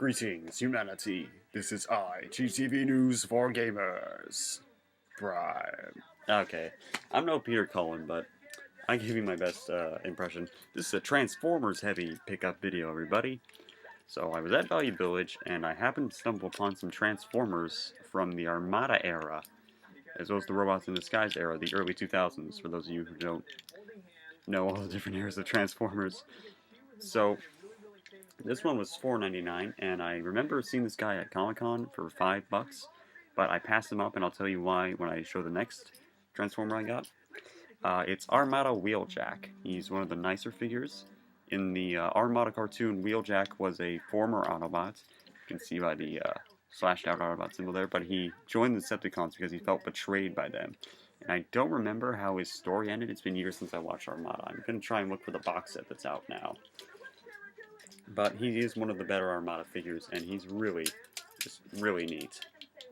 Greetings, humanity. This is I, GTV News for Gamers. Prime. Okay, I'm no Peter Cullen, but I give you my best impression. This is a Transformers-heavy pickup video, everybody. So I was at Value Village, and I happened to stumble upon some Transformers from the Armada era, as well as the Robots in Disguise era, the early 2000s, for those of you who don't know all the different eras of Transformers. So this one was $4.99, and I remember seeing this guy at Comic-Con for $5, but I passed him up, and I'll tell you why when I show the next Transformer I got. It's Armada Wheeljack. He's one of the nicer figures. In the Armada cartoon, Wheeljack was a former Autobot. You can see by the slashed out Autobot symbol there, but he joined the Decepticons because he felt betrayed by them. And I don't remember how his story ended. It's been years since I watched Armada. I'm going to try and look for the box set that's out now. But he is one of the better Armada figures, and he's just really neat.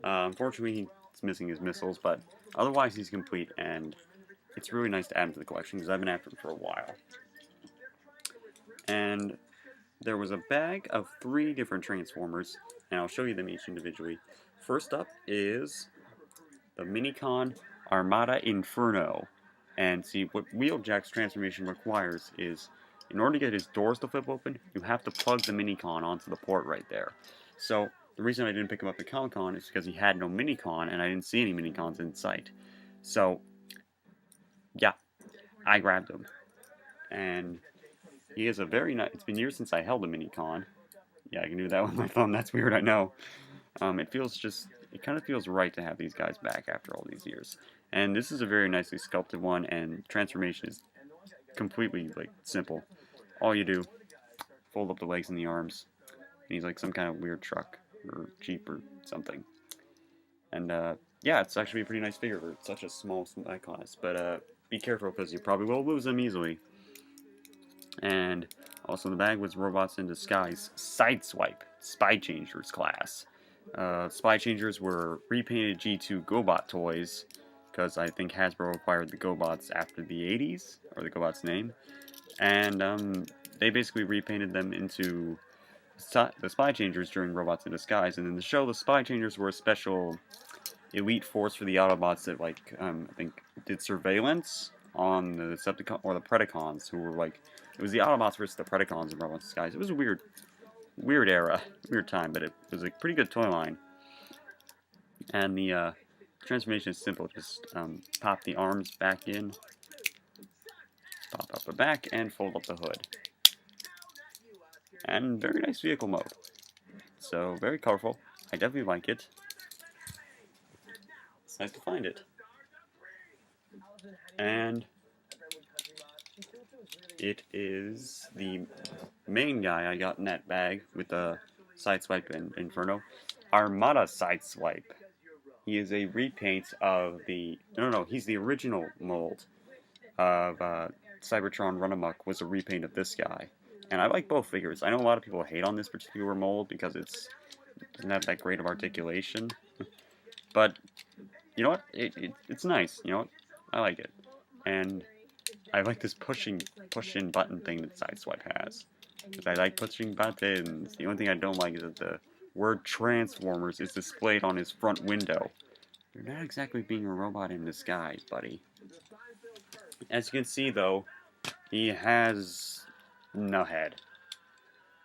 Unfortunately, he's missing his missiles, but otherwise he's complete, and it's really nice to add him to the collection, because I've been after him for a while. And there was a bag of 3 different Transformers, and I'll show you them each individually. First up is the Minicon Armada Inferno. And see, what Wheeljack's transformation requires is, in order to get his doors to flip open, you have to plug the Minicon onto the port right there. So, the reason I didn't pick him up at Comic-Con is because he had no Minicon, and I didn't see any Minicons in sight. So, yeah, I grabbed him. And he is a very nice... It's been years since I held a Minicon. Yeah, I can do that with my thumb. That's weird, I know. It kind of feels right to have these guys back after all these years. And this is a very nicely sculpted one, and transformation is completely, simple. All you do, fold up the legs and the arms, and he's like some kind of weird truck, or Jeep, or something. And, yeah, it's actually a pretty nice figure for such a small class, but, be careful, because you probably will lose them easily. And also in the bag was Robots in Disguise Sideswipe Spy Changers class. Spy Changers were repainted G2 GoBot toys, because I think Hasbro acquired the GoBots after the 80s, or the GoBots name, and they basically repainted them into the Spy Changers during Robots in Disguise, and in the show, the Spy Changers were a special elite force for the Autobots that, I think, did surveillance on the Decepticons, or the Predacons, who were, it was the Autobots versus the Predacons in Robots in Disguise. It was a weird era, weird time, but it was a pretty good toy line. And the transformation is simple. Just pop the arms back in, pop up the back, and fold up the hood. And very nice vehicle mode. So, very colorful. I definitely like it. It's nice to find it. And it is the main guy I got in that bag with the Sideswipe and Inferno. Armada Sideswipe. He is a repaint of the... No, he's the original mold of Cybertron Runamuck was a repaint of this guy. And I like both figures. I know a lot of people hate on this particular mold because it doesn't have that great of articulation. But, you know what? It's nice, you know what? I like it. And I like this push-in button thing that Sideswipe has. Because I like pushing buttons. The only thing I don't like is that the word Transformers is displayed on his front window. You're not exactly being a robot in disguise, buddy. As you can see, though, he has no head.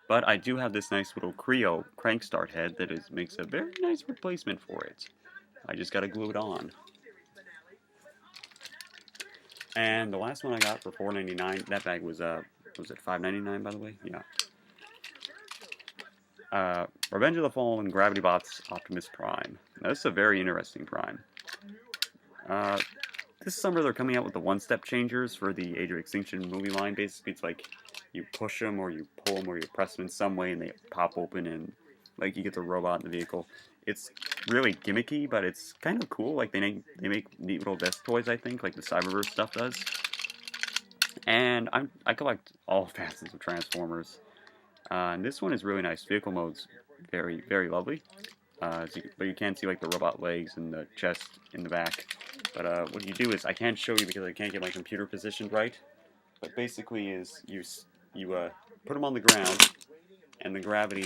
But I do have this nice little Creo crankstart head that makes a very nice replacement for it. I just gotta glue it on. And the last one I got for $4.99, that bag was it $5.99 by the way? Yeah. Revenge of the Fallen Gravity Bots Optimus Prime. Now this is a very interesting Prime. This summer they're coming out with the one-step changers for the Age of Extinction movie line. Basically it's like you push them or you pull them or you press them in some way and they pop open and you get the robot in the vehicle. It's really gimmicky, but it's kind of cool. They make neat little desk toys, I think, like the Cyberverse stuff does. And I collect all facets of Transformers. And this one is really nice. Vehicle mode's very, very lovely. But you can see the robot legs and the chest in the back. But what you do is, I can't show you because I can't get my computer positioned right. But basically is you put them on the ground, and the gravity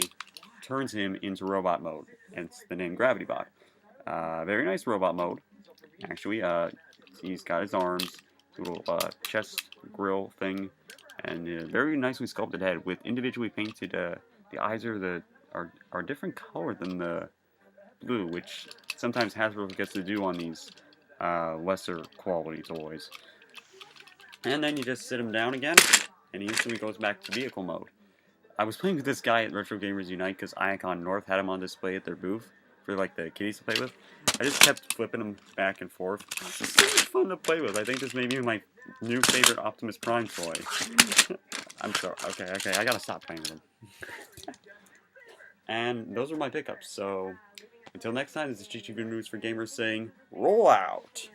turns him into robot mode. Hence the name Gravity Bot. Very nice robot mode. Actually, he's got his arms, little chest grill thing, and a very nicely sculpted head with individually painted. The eyes are different color than the blue, which sometimes Hasbro gets to do on these lesser quality toys. And then you just sit him down again, and he instantly goes back to vehicle mode. I was playing with this guy at Retro Gamers Unite because Iacon North had him on display at their booth for like the kiddies to play with. I just kept flipping him back and forth. It's so much fun to play with. I think this may be my new favorite Optimus Prime toy. I'm sorry. Okay, I gotta stop playing with him. And those are my pickups. So until next time, this is GTV News for Gamers saying, roll out!